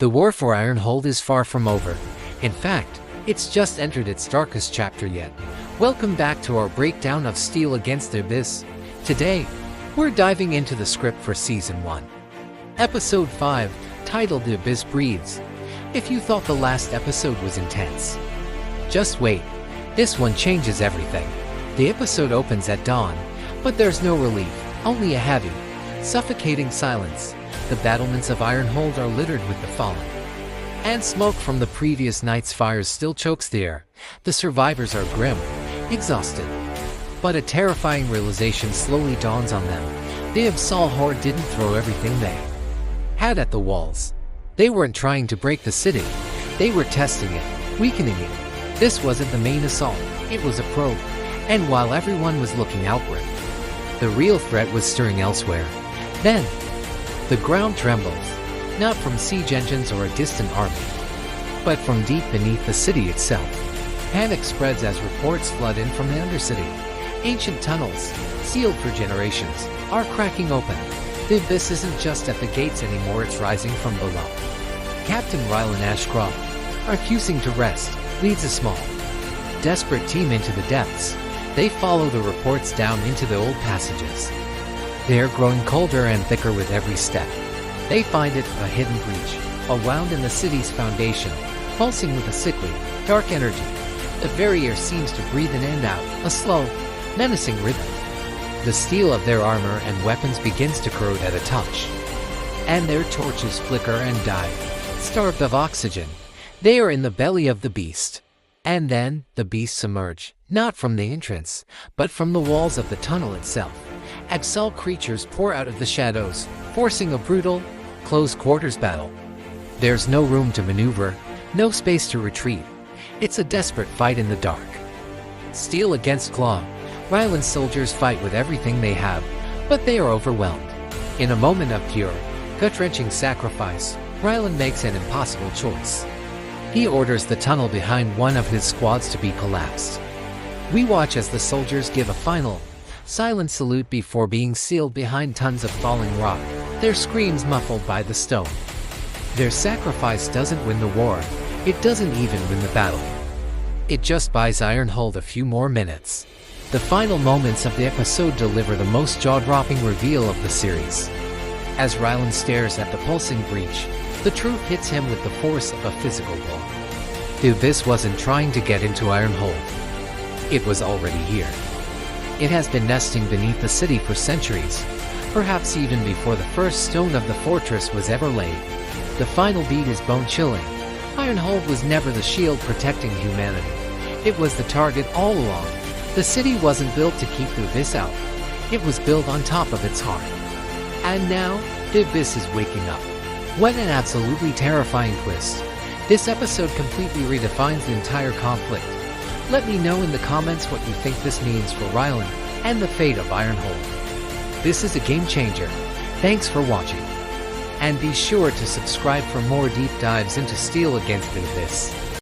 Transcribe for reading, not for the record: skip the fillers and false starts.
The war for Ironhold is far from over. In fact, it's just entered its darkest chapter yet. Welcome back to our breakdown of Steel Against the Abyss. Today, we're diving into the script for Season 1. Episode 5, titled The Abyss Breathes. If you thought the last episode was intense, just wait. This one changes everything. The episode opens at dawn, but there's no relief, only a heavy, suffocating silence. The battlements of Ironhold are littered with the fallen, and smoke from the previous night's fires still chokes the air. The survivors are grim, exhausted, but a terrifying realization slowly dawns on them. The Absol Horde didn't throw everything they had at the walls. They weren't trying to break the city. They were testing it, weakening it. This wasn't the main assault, it was a probe. And while everyone was looking outward, the real threat was stirring elsewhere. Then, the ground trembles, not from siege engines or a distant army, but from deep beneath the city itself. Panic spreads as reports flood in from the Undercity. Ancient tunnels, sealed for generations, are cracking open. The abyss isn't just at the gates anymore, it's rising from below. Captain Rylan Ashcroft, refusing to rest, leads a small, desperate team into the depths. They follow the reports down into the old passages. They are growing colder and thicker with every step. They find it a hidden breach, a wound in the city's foundation, pulsing with a sickly, dark energy. The very air seems to breathe in and out, a slow, menacing rhythm. The steel of their armor and weapons begins to corrode at a touch, and their torches flicker and die, starved of oxygen. They are in the belly of the beast. And then, the beasts emerge, not from the entrance, but from the walls of the tunnel itself. Absol creatures pour out of the shadows, forcing a brutal, close-quarters battle. There's no room to maneuver, no space to retreat. It's a desperate fight in the dark. Steel against claw. Rylan's soldiers fight with everything they have, but they are overwhelmed. In a moment of pure, gut-wrenching sacrifice, Rylan makes an impossible choice. He orders the tunnel behind one of his squads to be collapsed. We watch as the soldiers give a final, silent salute before being sealed behind tons of falling rock, their screams muffled by the stone. Their sacrifice doesn't win the war, it doesn't even win the battle. It just buys Ironhold a few more minutes. The final moments of the episode deliver the most jaw-dropping reveal of the series. As Rylan stares at the pulsing breach, the truth hits him with the force of a physical blow. The abyss wasn't trying to get into Ironhold. It was already here. It has been nesting beneath the city for centuries, perhaps even before the first stone of the fortress was ever laid. The final beat is bone-chilling. Ironhold was never the shield protecting humanity. It was the target all along. The city wasn't built to keep the abyss out. It was built on top of its heart. And now, the abyss is waking up. What an absolutely terrifying twist. This episode completely redefines the entire conflict. Let me know in the comments what you think this means for Rylan and the fate of Ironhold. This is a game changer. Thanks for watching. And be sure to subscribe for more deep dives into Steel Against the Abyss.